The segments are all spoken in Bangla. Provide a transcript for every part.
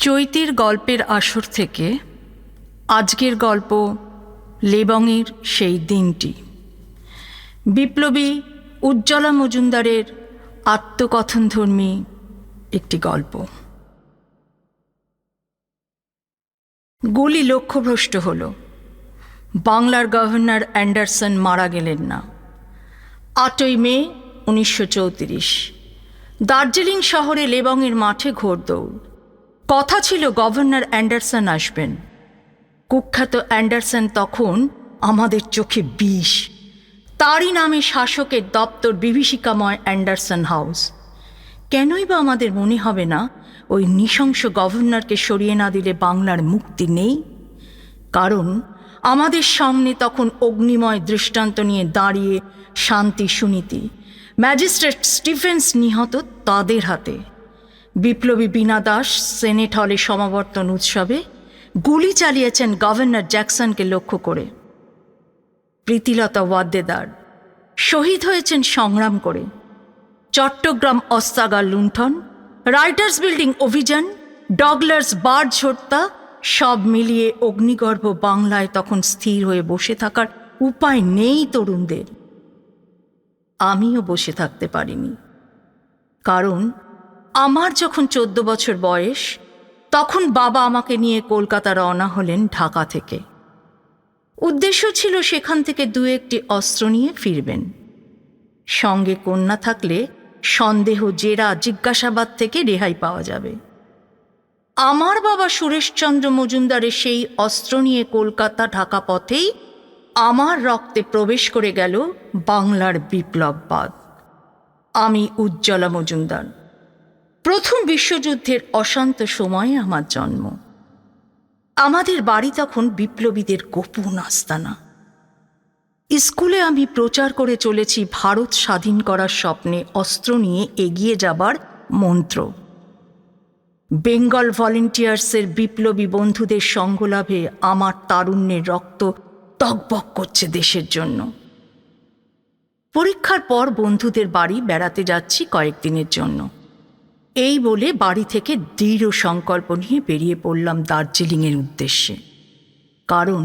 চৈতির গল্পের আসর থেকে আজকের গল্প লেবংয়ের সেই দিনটি। বিপ্লবী উজ্জ্বলা মজুমদারের আত্মকথনধর্মী একটি গল্প। গুলি লক্ষ্যভ্রষ্ট হল। বাংলার গভর্নর অ্যান্ডারসন মারা গেলেন না। 8ই মে 1934 দার্জিলিং শহরে লেবংয়ের মাঠে ঘোড়দৌড়। কথা ছিল গভর্নর অ্যান্ডারসন আসবেন। কুখ্যাত অ্যান্ডারসন তখন আমাদের চোখে বিষ। তারই নামে শাসকের দপ্তর বিভীষিকাময় অ্যান্ডারসন হাউস। কেনই বা আমাদের মনে হবে না ওই নৃশংস গভর্নরকে সরিয়ে না দিলে বাংলার মুক্তি নেই? কারণ আমাদের সামনে তখন অগ্নিময় দৃষ্টান্ত নিয়ে দাঁড়িয়ে শান্তি সুনীতি। ম্যাজিস্ট্রেট স্টিফেন্স নিহত তাদের হাতে। বিপ্লবী বীণা দাস সেনেট হলে সমাবর্তন উৎসবে গুলি চালিয়েছেন গভর্নর জ্যাকসনকে লক্ষ্য করে। প্রীতিলতা ওয়াদ্দেদার শহীদ হয়েছেন সংগ্রাম করে। চট্টগ্রাম অস্ত্রাগার লুণ্ঠন, রাইটার্স বিল্ডিং অভিযান, ডগলার্স বার্জ হত্যা সব মিলিয়ে অগ্নিগর্ভ বাংলায় তখন স্থির হয়ে বসে থাকার উপায় নেই তরুণদের। আমিও বসে থাকতে পারিনি। কারণ আমার যখন 14 বছর বয়স, তখন বাবা আমাকে নিয়ে কলকাতা রওনা হলেন ঢাকা থেকে। উদ্দেশ্য ছিল সেখান থেকে 2-1টি অস্ত্র নিয়ে ফিরবেন। সঙ্গে কন্যা থাকলে সন্দেহ, জেরা, জিজ্ঞাসাবাদ থেকে রেহাই পাওয়া যাবে। আমার বাবা সুরেশচন্দ্র মজুমদারের সেই অস্ত্র নিয়ে কলকাতা ঢাকা পথেই আমার রক্তে প্রবেশ করে গেল বাংলার বিপ্লববাদ। আমি উজ্জ্বলা মজুমদার। প্রথম বিশ্বযুদ্ধের অশান্ত সময়ে আমার জন্ম। আমাদের বাড়ি তখন বিপ্লবীদের গোপন আস্তানা। স্কুলে আমি প্রচার করে চলেছি ভারত স্বাধীন করার স্বপ্নে অস্ত্র নিয়ে এগিয়ে যাবার মন্ত্র। বেঙ্গল ভলেন্টিয়ার্সের বিপ্লবী বন্ধুদের সঙ্গলাভে আমার তারুণ্যের রক্ত টগবগ করছে দেশের জন্য। পরীক্ষার পর বন্ধুদের বাড়ি বেড়াতে যাচ্ছি কয়েকদিনের জন্য। এই বলে বাড়ি থেকে দৃঢ় সংকল্প নিয়ে বেরিয়ে পড়লাম দার্জিলিংয়ের উদ্দেশ্যে। কারণ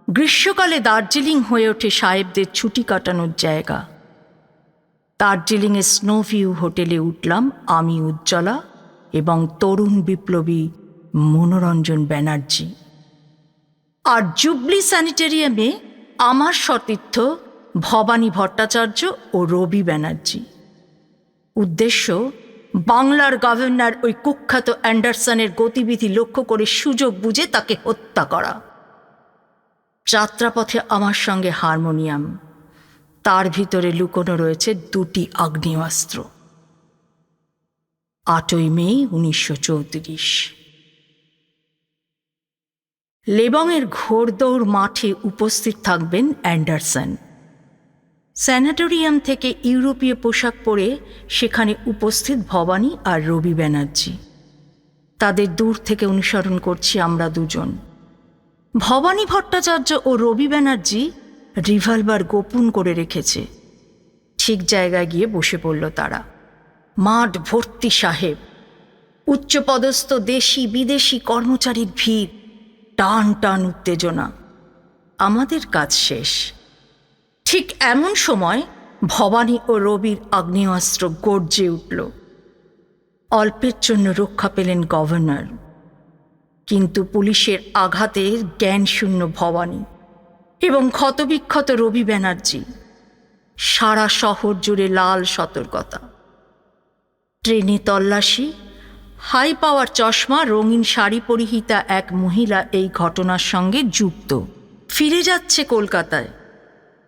গ্রীষ্মকালে দার্জিলিং হয়ে ওঠে সাহেবদের ছুটি কাটানোর জায়গা। দার্জিলিংয়ের স্নোভিউ হোটেলে উঠলাম আমি, উজ্জ্বলা এবং তরুণ বিপ্লবী মনোরঞ্জন ব্যানার্জি। আর জুবলি স্যানিটেরিয়ামে আমার সতীর্থ ভবানী ভট্টাচার্য ও রবি ব্যানার্জি। উদ্দেশ্য বাংলার গভর্নর ওই কুখ্যাত অ্যান্ডারসনের গতিবিধি লক্ষ্য করে সুযোগ বুঝে তাকে হত্যা করা। যাত্রাপথে আমার সঙ্গে হারমোনিয়াম, তার ভিতরে লুকোনো রয়েছে 2টি আগ্নেয়াস্ত্র। 8ই মে 1934 লেবংয়ের ঘোড়দৌড় মাঠে উপস্থিত থাকবেন অ্যান্ডারসন। স্যানাটোরিয়াম থেকে ইউরোপীয় পোশাক পরে সেখানে উপস্থিত ভবানী আর রবি ব্যানার্জি। তাদের দূর থেকে অনুসরণ করছি আমরা দুজন। ভবানী ভট্টাচার্য ও রবি ব্যানার্জি রিভলভার গোপন করে রেখেছে। ঠিক জায়গায় গিয়ে বসে পড়ল তারা। মাঠ ভর্তি সাহেব, উচ্চপদস্থ দেশি বিদেশি কর্মচারীর ভিড়, টান টান উত্তেজনা। আমাদের কাজ শেষ। ঠিক এমন সময় ভবানী ও রবির আগ্নেয়াস্ত্র গর্জে উঠল। অল্পের জন্য রক্ষা পেলেন গভর্নর, কিন্তু পুলিশের আঘাতে জ্ঞানশূন্য ভবানী এবং ক্ষতবিক্ষত রবি ব্যানার্জি। সারা শহর জুড়ে লাল সতর্কতা। ট্রেনে তল্লাশি। হাই পাওয়ার চশমা, রঙিন শাড়ি পরিহিতা এক মহিলা এই ঘটনার সঙ্গে যুক্ত। ফিরে যাচ্ছে কলকাতায়।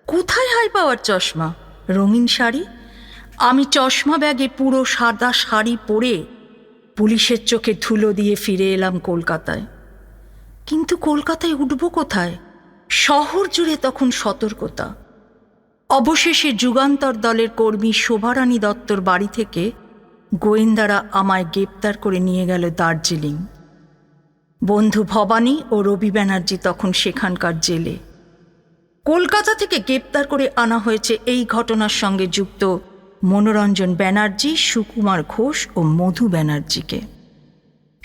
কোথায় হাই পাওয়ার চশমা, রঙিন শাড়ি? আমি চশমা ব্যাগে পুরো সাদা শাড়ি পরে পুলিশের চোখে ধুলো দিয়ে ফিরে এলাম কলকাতায়। কিন্তু কলকাতায় উঠব কোথায়? শহর জুড়ে তখন সতর্কতা। অবশেষে যুগান্তর দলের কর্মী শোভারানী দত্তর বাড়ি থেকে গোয়েন্দারা আমায় গ্রেপ্তার করে নিয়ে গেল দার্জিলিং। বন্ধু ভবানী ও রবি ব্যানার্জি তখন সেখানকার জেলে। কলকাতা থেকে গ্রেপ্তার করে আনা হয়েছে এই ঘটনার সঙ্গে যুক্ত মনোরঞ্জন ব্যানার্জি, সুকুমার ঘোষ ও মধু ব্যানার্জিকে।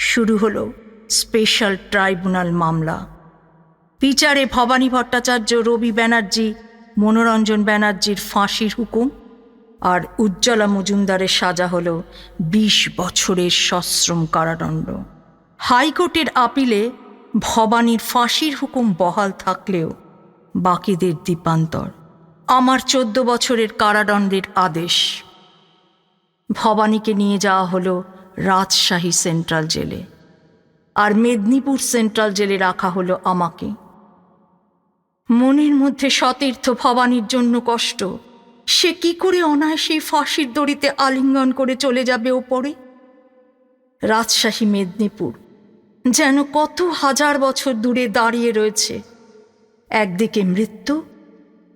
শুরু হলো স্পেশাল ট্রাইব্যুনাল মামলা। বিচারে ভবানী ভট্টাচার্য, রবি ব্যানার্জি, মনোরঞ্জন ব্যানার্জির ফাঁসির হুকুম, আর উজ্জ্বলা মজুমদারের সাজা হলো 20 বছরের সশ্রম কারাদণ্ড। হাইকোর্টের আপিলে ভবানীর ফাঁসির হুকুম বহাল থাকলেও বাকিদের দ্বীপান্তর। আমার 14 বছরের কারাদণ্ডের আদেশ। ভবানীকে নিয়ে যাওয়া হলো রাজশাহী সেন্ট্রাল জেলে, আর মেদিনীপুর সেন্ট্রাল জেলে রাখা হলো আমাকে। মনের মধ্যে সতীর্থ ভবানীর জন্য কষ্ট। সে কি করে অনায়াসে ফাঁসির দড়িতে আলিঙ্গন করে চলে যাবে ওপরে? রাজশাহী, মেদিনীপুর যেন কত হাজার বছর দূরে দাঁড়িয়ে রয়েছে। একদিকে মৃত্যু,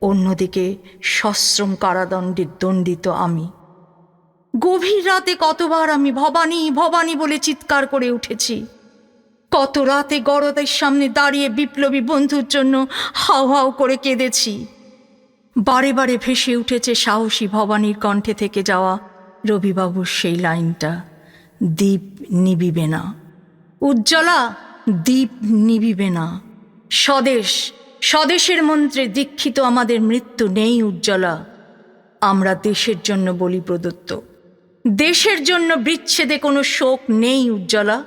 অন্যদিকে সশ্রম কারাদণ্ডে দণ্ডিত আমি। গভীর রাতে কতবার আমি ভবানী ভবানী বলে চিৎকার করে উঠেছি। কত রাতে গরদের সামনে দাঁড়িয়ে বিপ্লবী বন্ধুর জন্য হাউ হাউ করে কেঁদেছি। বারে বারে ভেসে উঠেছে সাহসী ভবানীর কণ্ঠে থেকে যাওয়া রবিবাবুর সেই লাইনটা, দীপ নিবিবে না উজ্জ্বলা, দীপ নিবিবে না। স্বদেশ, স্বদেশের মন্ত্রে দীক্ষিত আমাদের মৃত্যু নেই উজ্জ্বলা। আমরা দেশের জন্য বলি প্রদত্ত, দেশের জন্য বিচ্ছেদে কোনো শোক নেই উজ্জ্বলা।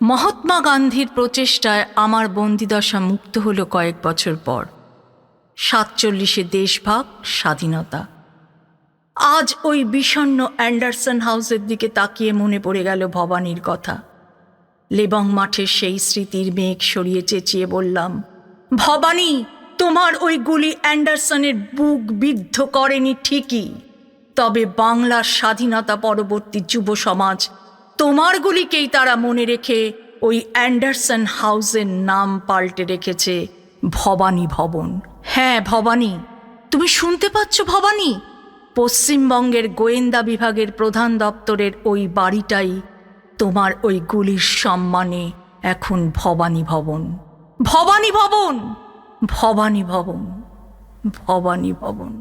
মহাত্মা গান্ধীর প্রচেষ্টায় আমার বন্দিদশা মুক্ত হলো কয়েক বছর পর। 47-এ দেশভাগ, স্বাধীনতা। আজ ওই বিষণ্ণ অ্যান্ডারসন হাউসের দিকে তাকিয়ে মনে পড়ে গেল ভবানীর কথা। লেবং মাঠের সেই স্মৃতির মেঘ সরিয়ে চেঁচিয়ে বললাম, ভবানী, তোমার ওই গুলি অ্যান্ডারসনের বুক বিদ্ধ করেনি ঠিকই, তবে বাংলার স্বাধীনতা পরবর্তী যুব সমাজ তোমার গুলিকেই তারা মনে রেখে ওই অ্যান্ডারসন হাউসের নাম পাল্টে রেখেছে ভবানী ভবন। হ্যাঁ ভবানী, তুমি শুনতে পাচ্ছ ভবানী? পশ্চিমবঙ্গের গোয়েন্দা বিভাগের প্রধান দপ্তরের ওই বাড়িটাই তোমার ওই গুলির সম্মানে এখন ভবানী ভবন। ভবানী ভবন, ভবানী ভবন, ভবানী ভবন।